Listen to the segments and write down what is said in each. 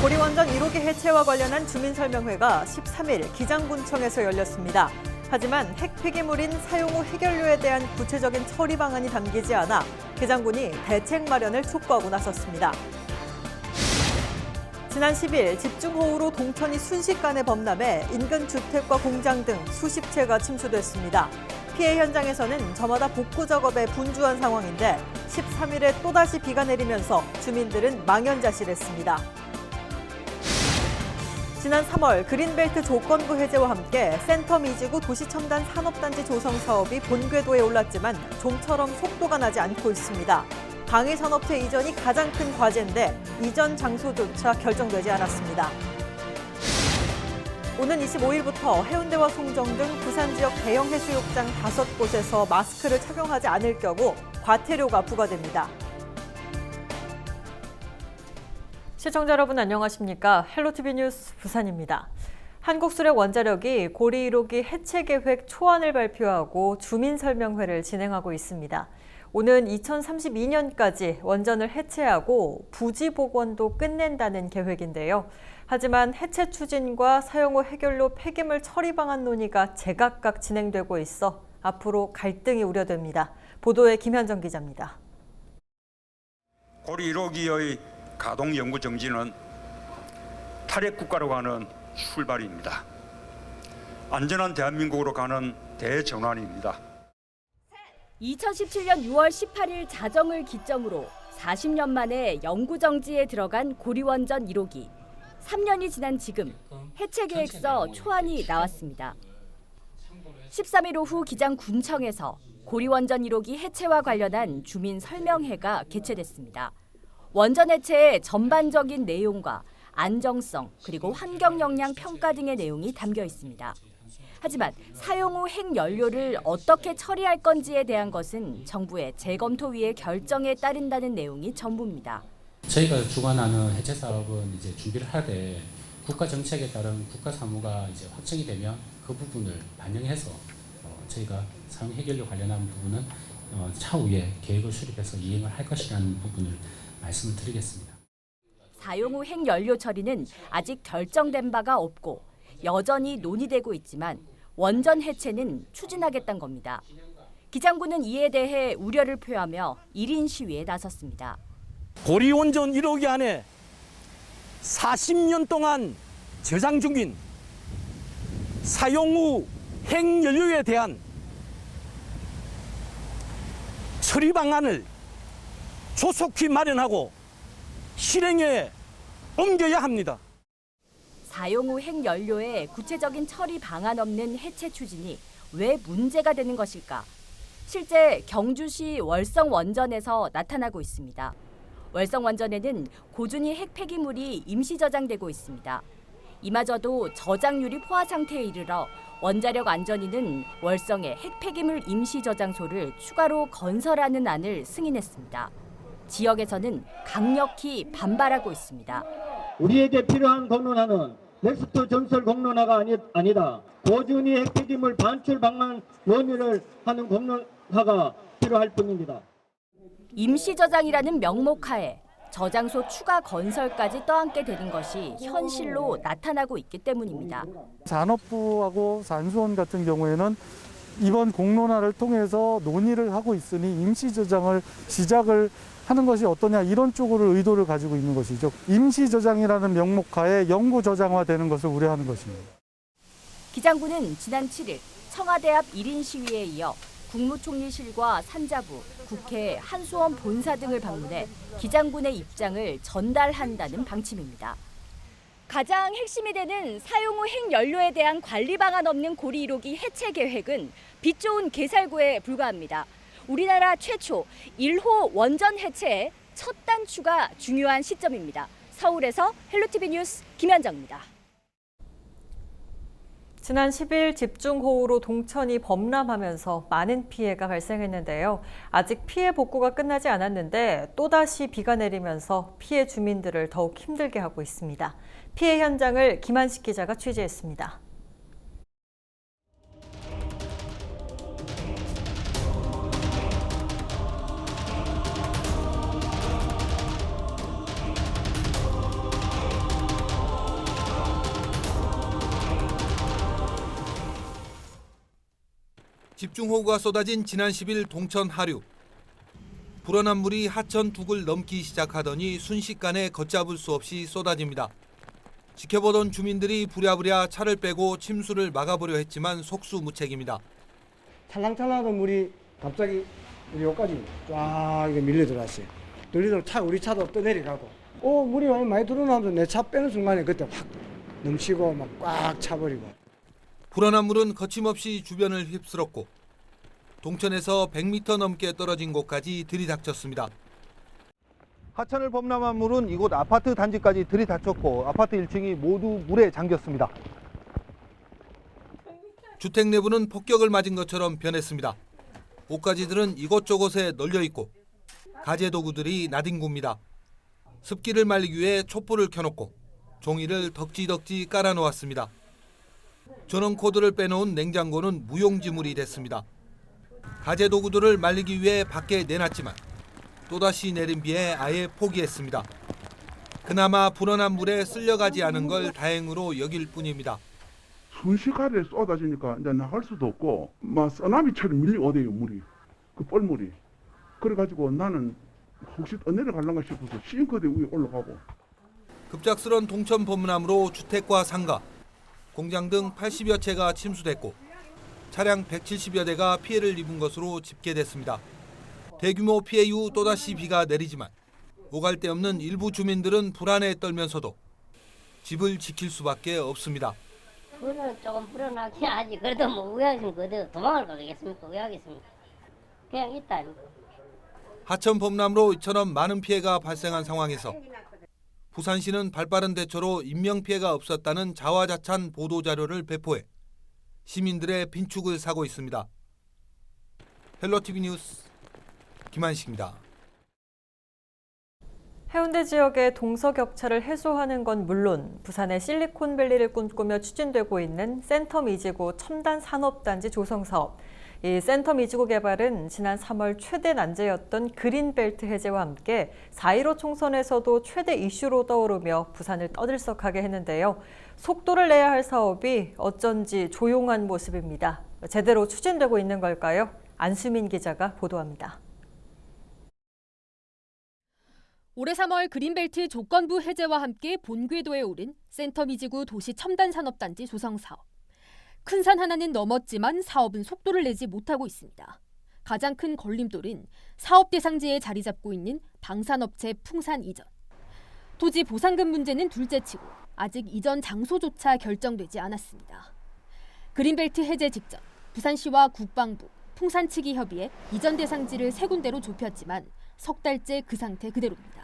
고리원전 1호기 해체와 관련한 주민설명회가 13일 기장군청에서 열렸습니다. 하지만 핵 폐기물인 사용 후 해결료에 대한 구체적인 처리 방안이 담기지 않아 기장군이 대책 마련을 촉구하고 나섰습니다. 지난 10일 집중호우로 동천이 순식간에 범람해 인근 주택과 공장 등 수십 채가 침수됐습니다. 피해 현장에서는 저마다 복구 작업에 분주한 상황인데 13일에 또다시 비가 내리면서 주민들은 망연자실했습니다. 지난 3월 그린벨트 조건부 해제와 함께 센터 미지구 도시첨단 산업단지 조성 사업이 본궤도에 올랐지만 좀처럼 속도가 나지 않고 있습니다. 방위산업체 이전이 가장 큰 과제인데 이전 장소조차 결정되지 않았습니다. 오는 25일부터 해운대와 송정 등 부산 지역 대형 해수욕장 5곳에서 마스크를 착용하지 않을 경우 과태료가 부과됩니다. 시청자 여러분 안녕하십니까? 헬로티비 뉴스 부산입니다. 한국수력 원자력이 고리 1호기 해체 계획 초안을 발표하고 주민설명회를 진행하고 있습니다. 오는 2032년까지 원전을 해체하고 부지 복원도 끝낸다는 계획인데요. 하지만 해체 추진과 사용 후 해결로 폐기물 처리 방안 논의가 제각각 진행되고 있어 앞으로 갈등이 우려됩니다. 보도에 김현정 기자입니다. 고리 1호기의 가동 연구 정지는 탈핵 국가로 가는 출발입니다. 안전한 대한민국으로 가는 대전환입니다. 2017년 6월 18일 자정을 기점으로 40년 만에 영구 정지에 들어간 고리원전 1호기. 3년이 지난 지금 해체 계획서 초안이 나왔습니다. 13일 오후 기장군청에서 고리원전 1호기 해체와 관련한 주민 설명회가 개최됐습니다. 원전 해체의 전반적인 내용과 안정성 그리고 환경 영향 평가 등의 내용이 담겨 있습니다. 하지만 사용 후 핵연료를 어떻게 처리할 건지에 대한 것은 정부의 재검토위의 결정에 따른다는 내용이 전부입니다. 저희가 주관하는 해체 사업은 이제 준비를 하되 국가 정책에 따른 국가 사무가 이제 확정이 되면 그 부분을 반영해서 저희가 사용 해결료 관련한 부분은 차후에 계획을 수립해서 이행을 할 것이라는 부분을 말씀을 드리겠습니다. 사용 후 핵연료 처리는 아직 결정된 바가 없고 여전히 논의되고 있지만 원전 해체는 추진하겠다는 겁니다. 기장군은 이에 대해 우려를 표하며 1인 시위에 나섰습니다. 고리원전 1호기 안에 40년 동안 저장 중인 사용 후 핵연료에 대한 처리 방안을 조속히 마련하고 실행에 옮겨야 합니다. 사용 후 핵연료의 구체적인 처리 방안 없는 해체 추진이 왜 문제가 되는 것일까? 실제 경주시 월성 원전에서 나타나고 있습니다. 월성 원전에는 고준위 핵 폐기물이 임시 저장되고 있습니다. 이마저도 저장률이 포화 상태에 이르러 원자력 안전위는 월성의 핵 폐기물 임시 저장소를 추가로 건설하는 안을 승인했습니다. 지역에서는 강력히 반발하고 있습니다. 우리에게 필요한 공론화는 넥스트 전설 공론화가 아니다. 고준위 핵 폐기물 반출 방안 논의를 하는 공론화가 필요할 뿐입니다. 임시 저장이라는 명목하에 저장소 추가 건설까지 떠안게 되는 것이 현실로 나타나고 있기 때문입니다. 산업부하고 산수원 같은 경우에는 이번 공론화를 통해서 논의를 하고 있으니 임시 저장을 시작을 하는 것이 어떠냐 이런 쪽으로 의도를 가지고 있는 것이죠. 임시 저장이라는 명목하에 영구 저장화되는 것을 우려하는 것입니다. 기장군은 지난 7일 청와대 앞 1인 시위에 이어 국무총리실과 산자부, 국회, 한수원 본사 등을 방문해 기장군의 입장을 전달한다는 방침입니다. 가장 핵심이 되는 사용 후 핵연료에 대한 관리 방안 없는 고리 1호기 해체 계획은 빛 좋은 개살구에 불과합니다. 우리나라 최초 1호 원전 해체의 첫 단추가 중요한 시점입니다. 서울에서 헬로티비 뉴스 김현정입니다. 지난 10일 집중호우로 동천이 범람하면서 많은 피해가 발생했는데요. 아직 피해 복구가 끝나지 않았는데 또다시 비가 내리면서 피해 주민들을 더욱 힘들게 하고 있습니다. 피해 현장을 김한식 기자가 취재했습니다. 집중호우가 쏟아진 지난 10일 동천 하류. 불어난 물이 하천 둑을 넘기 시작하더니 순식간에 걷잡을 수 없이 쏟아집니다. 지켜보던 주민들이 부랴부랴 차를 빼고 침수를 막아보려 했지만 속수무책입니다. 찰랑찰랑하던 물이 갑자기 우리 여기까지 쫙 이게 밀려 들어왔어요. 들리도록 우리 차도 떠내려가고. 물이 많이 들어오면서 내 차 빼는 순간에 그때 확 넘치고 막 꽉 차버리고. 불어난 물은 거침없이 주변을 휩쓸었고 동천에서 100m 넘게 떨어진 곳까지 들이닥쳤습니다. 하천을 범람한 물은 이곳 아파트 단지까지 들이닥쳤고 아파트 1층이 모두 물에 잠겼습니다. 주택 내부는 폭격을 맞은 것처럼 변했습니다. 옷가지들은 이곳저곳에 널려 있고 가재 도구들이 나뒹굽니다. 습기를 말리기 위해 촛불을 켜놓고 종이를 덕지덕지 깔아놓았습니다. 전원 코드를 빼놓은 냉장고는 무용지물이 됐습니다. 가재 도구들을 말리기 위해 밖에 내놨지만 또다시 내린 비에 아예 포기했습니다. 그나마 불어난 물에 쓸려가지 않은 걸 다행으로 여길 뿐입니다. 순식간에 쏟아지니까 이제 나갈 수도 없고 막 쓰나미처럼 밀려오대요 물이. 그 뻘물이. 그래가지고 나는 혹시 내려갈란가 싶어서 싱크대 위에 올라가고. 급작스런 동천 범람으로 주택과 상가, 공장 등 80여 채가 침수됐고 차량 170여 대가 피해를 입은 것으로 집계됐습니다. 대규모 피해 이후 또다시 비가 내리지만 오갈 데 없는 일부 주민들은 불안에 떨면서도 집을 지킬 수밖에 없습니다. 물은 조금 불어나긴 하지. 그래도 뭐 우야겠으면 그래도 도망을 가겠습니까? 우야겠습니까? 그냥 있다니까. 하천 범람으로 이처럼 많은 피해가 발생한 상황에서 부산시는 발빠른 대처로 인명피해가 없었다는 자화자찬 보도자료를 배포해 시민들의 빈축을 사고 있습니다. 헬로티비 뉴스 김한식입니다. 해운대 지역의 동서격차를 해소하는 건 물론 부산의 실리콘밸리를 꿈꾸며 추진되고 있는 센텀이지구 첨단산업단지 조성사업. 이 센텀이지구 개발은 지난 3월 최대 난제였던 그린벨트 해제와 함께 4.15 총선에서도 최대 이슈로 떠오르며 부산을 떠들썩하게 했는데요. 속도를 내야 할 사업이 어쩐지 조용한 모습입니다. 제대로 추진되고 있는 걸까요? 안수민 기자가 보도합니다. 올해 3월 그린벨트 조건부 해제와 함께 본궤도에 오른 센텀이지구 도시 첨단산업단지 조성 사업. 큰 산 하나는 넘었지만 사업은 속도를 내지 못하고 있습니다. 가장 큰 걸림돌은 사업 대상지에 자리 잡고 있는 방산업체 풍산 이전. 토지 보상금 문제는 둘째치고 아직 이전 장소조차 결정되지 않았습니다. 그린벨트 해제 직전 부산시와 국방부, 풍산 측이 협의해 이전 대상지를 3군데로 좁혔지만 석 달째 그 상태 그대로입니다.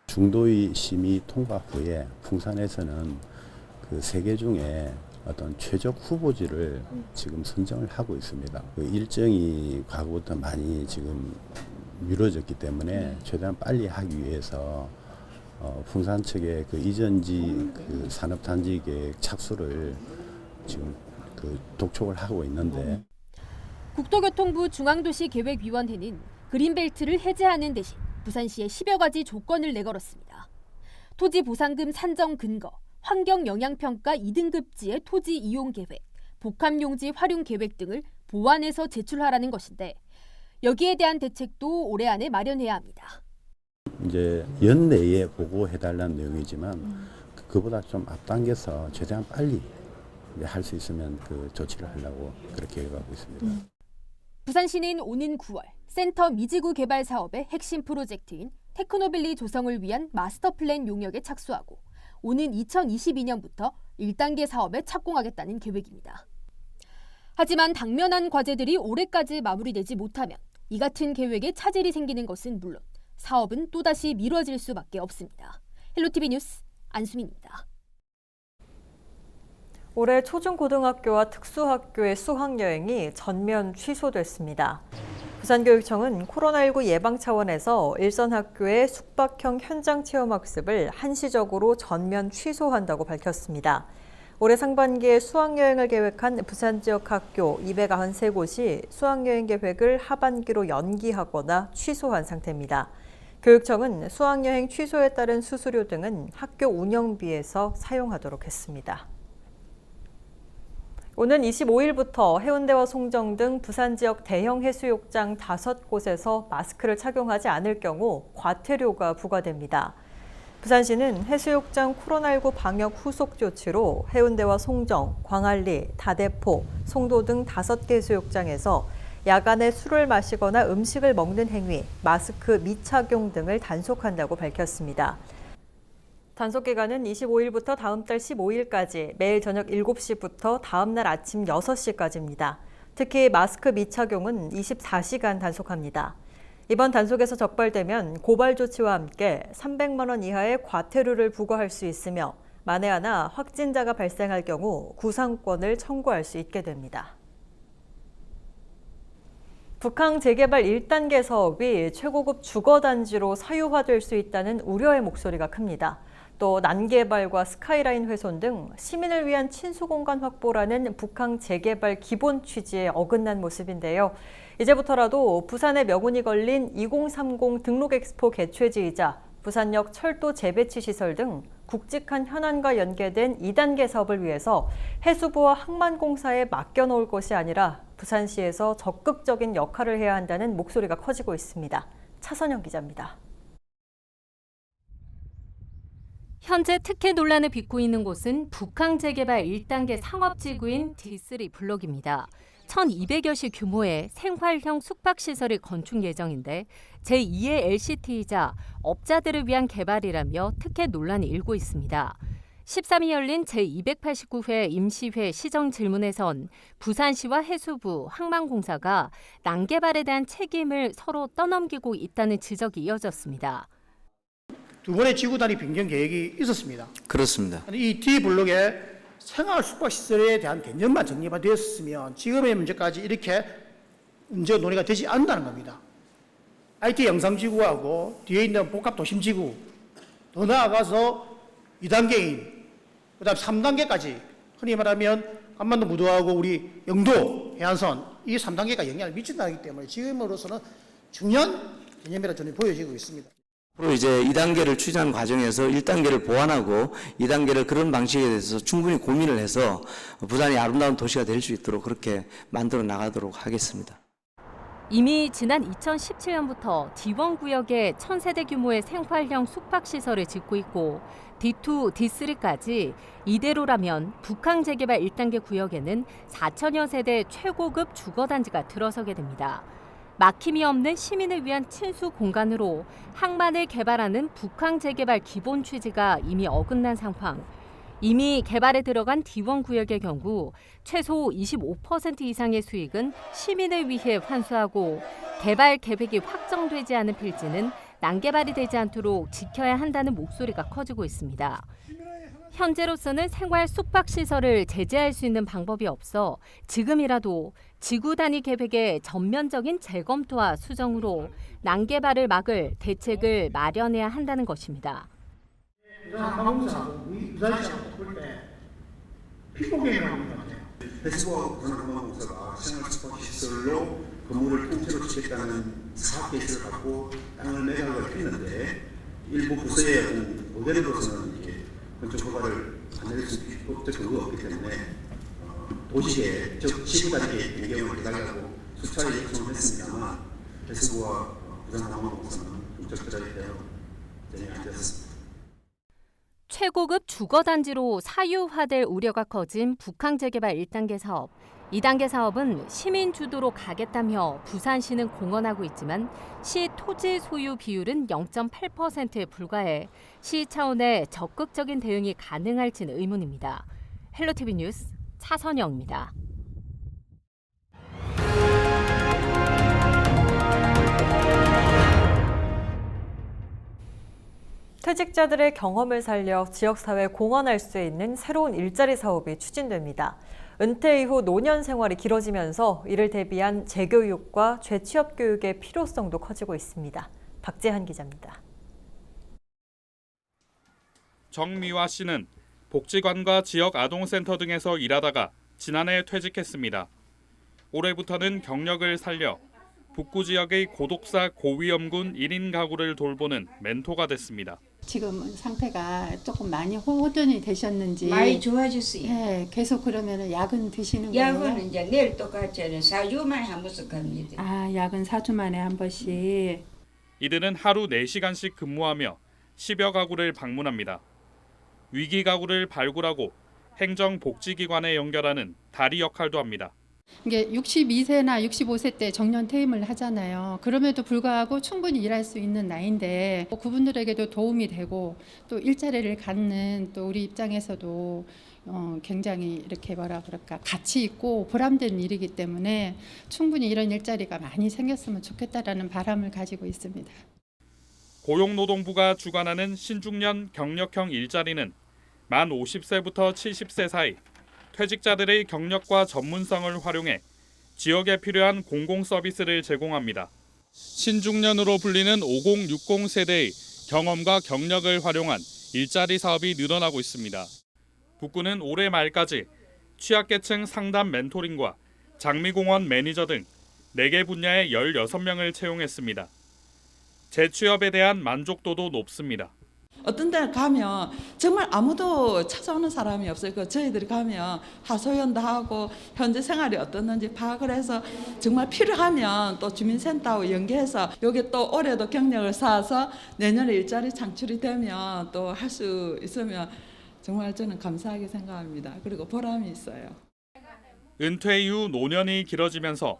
중도의 심의 통과 후에 풍산에서는 그 3개 중에 어떤 최적 후보지를 지금 선정을 하고 있습니다. 그 일정이 과거부터 많이 지금 미뤄졌기 때문에 최대한 빨리 하기 위해서 풍산 측의 그 이전지 그 산업단지 계획 착수를 지금 그 독촉을 하고 있는데 국토교통부 중앙도시계획위원회는 그린벨트를 해제하는 대신 부산시에 10여 가지 조건을 내걸었습니다. 토지 보상금 산정 근거, 환경영향평가 2등급지의 토지 이용 계획, 복합용지 활용 계획 등을 보완해서 제출하라는 것인데 여기에 대한 대책도 올해 안에 마련해야 합니다. 이제 연내에 보고해달라는 내용이지만 그보다 좀 앞당겨서 최대한 빨리 할 수 있으면 그 조치를 하려고 그렇게 계획하고 있습니다. 부산시는 오는 9월 센텀이지구 개발 사업의 핵심 프로젝트인 테크노밸리 조성을 위한 마스터 플랜 용역에 착수하고 오는 2022년부터 1단계 사업에 착공하겠다는 계획입니다. 하지만 당면한 과제들이 올해까지 마무리되지 못하면 이 같은 계획에 차질이 생기는 것은 물론 사업은 또다시 미뤄질 수밖에 없습니다. 헬로티비 뉴스 안수민입니다. 올해 초중고등학교와 특수학교의 수학여행이 전면 취소됐습니다. 부산교육청은 코로나19 예방 차원에서 일선 학교의 숙박형 현장 체험 학습을 한시적으로 전면 취소한다고 밝혔습니다. 올해 상반기에 수학여행을 계획한 부산 지역 학교 293곳이 수학여행 계획을 하반기로 연기하거나 취소한 상태입니다. 교육청은 수학여행 취소에 따른 수수료 등은 학교 운영비에서 사용하도록 했습니다. 오는 25일부터 해운대와 송정 등 부산 지역 대형 해수욕장 5곳에서 마스크를 착용하지 않을 경우 과태료가 부과됩니다. 부산시는 해수욕장 코로나19 방역 후속 조치로 해운대와 송정, 광안리, 다대포, 송도 등 5개 해수욕장에서 야간에 술을 마시거나 음식을 먹는 행위, 마스크 미착용 등을 단속한다고 밝혔습니다. 단속 기간은 25일부터 다음 달 15일까지 매일 저녁 7시부터 다음 날 아침 6시까지입니다. 특히 마스크 미착용은 24시간 단속합니다. 이번 단속에서 적발되면 고발 조치와 함께 300만 원 이하의 과태료를 부과할 수 있으며 만에 하나 확진자가 발생할 경우 구상권을 청구할 수 있게 됩니다. 북항 재개발 1단계 사업이 최고급 주거단지로 사유화될 수 있다는 우려의 목소리가 큽니다. 또 난개발과 스카이라인 훼손 등 시민을 위한 친수공간 확보라는 북항 재개발 기본 취지에 어긋난 모습인데요. 이제부터라도 부산의 명운이 걸린 2030 등록엑스포 개최지이자 부산역 철도 재배치 시설 등 굵직한 현안과 연계된 2단계 사업을 위해서 해수부와 항만공사에 맡겨놓을 것이 아니라 부산시에서 적극적인 역할을 해야 한다는 목소리가 커지고 있습니다. 차선영 기자입니다. 현재 특혜 논란을 빚고 있는 곳은 북항 재개발 1단계 상업지구인 D3 블록입니다. 1,200여실 규모의 생활형 숙박시설이 건축 예정인데 제2의 LCT이자 업자들을 위한 개발이라며 특혜 논란이 일고 있습니다. 13일 열린 제289회 임시회 시정질문에선 부산시와 해수부, 항만공사가 난개발에 대한 책임을 서로 떠넘기고 있다는 지적이 이어졌습니다. 두 번의 지구 단위 변경 계획이 있었습니다. 그렇습니다. 이 D블록의 생활 숙박시설에 대한 개념만 정리가 되었으면 지금의 문제까지 이렇게 문제가 논의가 되지 않는다는 겁니다. IT 영상지구하고 뒤에 있는 복합 도심지구, 더 나아가서 2단계인 그다음 3단계까지 흔히 말하면 한반도 무도하고 우리 영도 해안선 이 3단계가 영향을 미친다기 때문에 지금으로서는 중요한 개념이라 저는 보여지고 있습니다. 앞으로 이제 2단계를 추진하는 과정에서 1단계를 보완하고 2단계를 그런 방식에 대해서 충분히 고민을 해서 부산이 아름다운 도시가 될 수 있도록 그렇게 만들어 나가도록 하겠습니다. 이미 지난 2017년부터 D1 구역에 1,000세대 규모의 생활형 숙박시설을 짓고 있고 D2, D3까지 이대로라면 북항 재개발 1단계 구역에는 4천여 세대 최고급 주거단지가 들어서게 됩니다. 막힘이 없는 시민을 위한 친수 공간으로 항만을 개발하는 북항 재개발 기본 취지가 이미 어긋난 상황. 이미 개발에 들어간 D1 구역의 경우 최소 25% 이상의 수익은 시민을 위해 환수하고 개발 계획이 확정되지 않은 필지는 난개발이 되지 않도록 지켜야 한다는 목소리가 커지고 있습니다. 현재로서는 생활 숙박시설을 제재할 수 있는 방법이 없어 지금이라도 지구 단위 계획의 전면적인 재검토와 수정으로 난개발을 막을 대책을 마련해야 한다는 것입니다. 항공사하고 부산시하고 볼때 핑퐁게임을 것 같아요. 해수부와 부산항공사가 생활 숙박시설로 건물을 통째로 짓겠다는 사업 계획을 갖고 땅을 매각을 했는데 일부 부서의 모델로서는 이게 건축 허가를 안 낼 수 법적 근거가 없기 때문에 도시에 즉 지구 단위의 변경을 해달라고 수차례 요청을 했습니다만 해수부와 부산항공사는 중첩자에 대한 진행이 안 되었습니다. 최고급 주거단지로 사유화될 우려가 커진 북항 재개발 1단계 사업. 2단계 사업은 시민 주도로 가겠다며 부산시는 공언하고 있지만 시 토지 소유 비율은 0.8%에 불과해 시 차원의 적극적인 대응이 가능할지는 의문입니다. 헬로티비 뉴스 차선영입니다. 퇴직자들의 경험을 살려 지역사회에 공헌할 수 있는 새로운 일자리 사업이 추진됩니다. 은퇴 이후 노년 생활이 길어지면서 이를 대비한 재교육과 재취업 교육의 필요성도 커지고 있습니다. 박재한 기자입니다. 정미화 씨는 복지관과 지역 아동센터 등에서 일하다가 지난해 퇴직했습니다. 올해부터는 경력을 살려 북구 지역의 고독사 고위험군 1인 가구를 돌보는 멘토가 됐습니다. 지금 상태가 조금 많이 호전이 되셨는지 많이 좋아졌어요. 네, 계속 그러면 약은 드시는 거예요? 약은 이제 내일 똑같이 4주 만에 한 번씩 갑니다. 아, 약은 4주 만에 한 번씩. 이들은 하루 4시간씩 근무하며 10여 가구를 방문합니다. 위기 가구를 발굴하고 행정복지기관에 연결하는 다리 역할도 합니다. 이게 62세나 65세 때 정년 퇴임을 하잖아요. 그럼에도 불구하고 충분히 일할 수 있는 나이인데 그분들에게도 도움이 되고 또 일자리를 갖는 또 우리 입장에서도 굉장히 이렇게 뭐라 그럴까 가치 있고 보람된 일이기 때문에 충분히 이런 일자리가 많이 생겼으면 좋겠다라는 바람을 가지고 있습니다. 고용노동부가 주관하는 신중년 경력형 일자리는 만 50세부터 70세 사이 퇴직자들의 경력과 전문성을 활용해 지역에 필요한 공공 서비스를 제공합니다. 신중년으로 불리는 5060 세대의 경험과 경력을 활용한 일자리 사업이 늘어나고 있습니다. 북구는 올해 말까지 취약계층 상담 멘토링과 장미공원 매니저 등 4개 분야의 16명을 채용했습니다. 재취업에 대한 만족도도 높습니다. 어떤 데를 가면 정말 아무도 찾아오는 사람이 없어요. 그 저희들이 가면 하소연도 하고 현재 생활이 어떻는지 파악을 해서 정말 필요하면 또 주민센터하고 연계해서 여기 또 올해도 경력을 쌓아서 내년에 일자리 창출이 되면 또 할 수 있으면 정말 저는 감사하게 생각합니다. 그리고 보람이 있어요. 은퇴 이후 노년이 길어지면서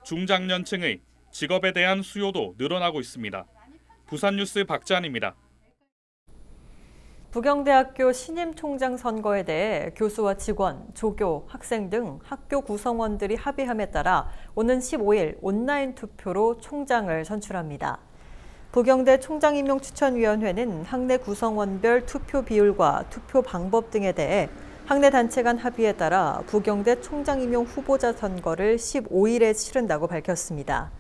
중장년층의 직업에 대한 수요도 늘어나고 있습니다. 부산뉴스 박지한입니다. 부경대학교 신임 총장 선거에 대해 교수와 직원, 조교, 학생 등 학교 구성원들이 합의함에 따라 오는 15일 온라인 투표로 총장을 선출합니다. 부경대 총장임명추천위원회는 학내 구성원별 투표 비율과 투표 방법 등에 대해 학내 단체 간 합의에 따라 부경대 총장임용 후보자 선거를 15일에 치른다고 밝혔습니다.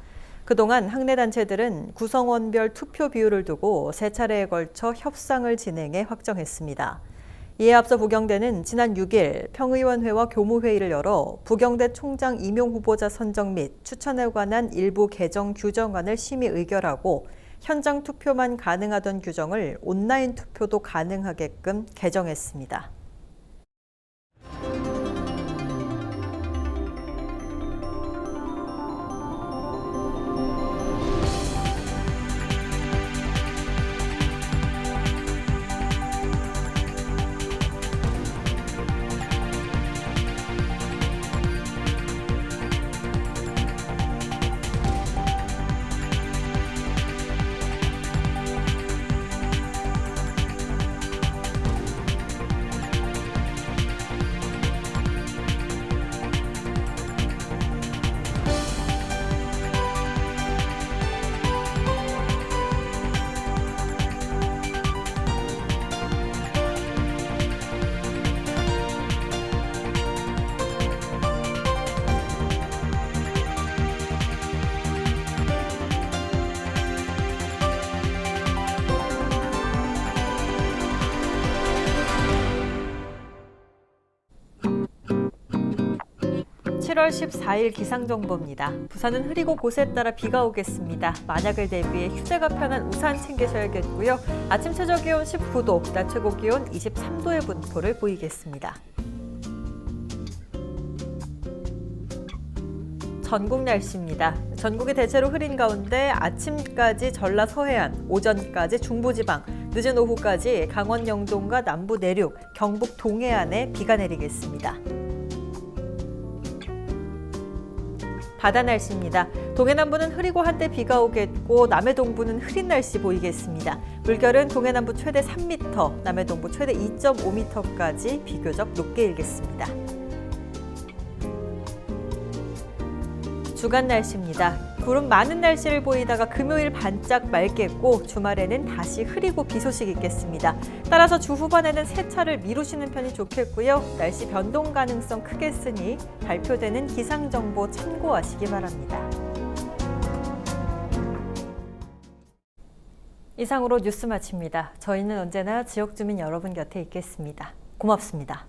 그동안 학내 단체들은 구성원별 투표 비율을 두고 3차례에 걸쳐 협상을 진행해 확정했습니다. 이에 앞서 부경대는 지난 6일 평의원회와 교무회의를 열어 부경대 총장 임용 후보자 선정 및 추천에 관한 일부 개정 규정안을 심의 의결하고 현장 투표만 가능하던 규정을 온라인 투표도 가능하게끔 개정했습니다. (7월 14일) 기상정보입니다. 부산은 흐리고 곳에 따라 비가 오겠습니다. 만약을 대비해 휴대가 편한 우산 챙기셔야겠고요. 아침 최저 기온 19도, 낮 최고 기온 23도의 분포를 보이겠습니다. 전국 날씨입니다. 전국이 대체로 흐린 가운데 아침까지 전라 서해안, 오전까지 중부지방, 늦은 오후까지 강원 영동과 남부 내륙, 경북 동해안에 비가 내리겠습니다. 바다 날씨입니다. 동해 남부는 흐리고 한때 비가 오겠고 남해 동부는 흐린 날씨 보이겠습니다. 물결은 동해 남부 최대 3m, 남해 동부 최대 2.5m까지 비교적 높게 일겠습니다. 주간 날씨입니다. 구름 많은 날씨를 보이다가 금요일 반짝 맑겠고 주말에는 다시 흐리고 비 소식 있겠습니다. 따라서 주 후반에는 세차를 미루시는 편이 좋겠고요. 날씨 변동 가능성 크겠으니 발표되는 기상정보 참고하시기 바랍니다. 이상으로 뉴스 마칩니다. 저희는 언제나 지역 주민 여러분 곁에 있겠습니다. 고맙습니다.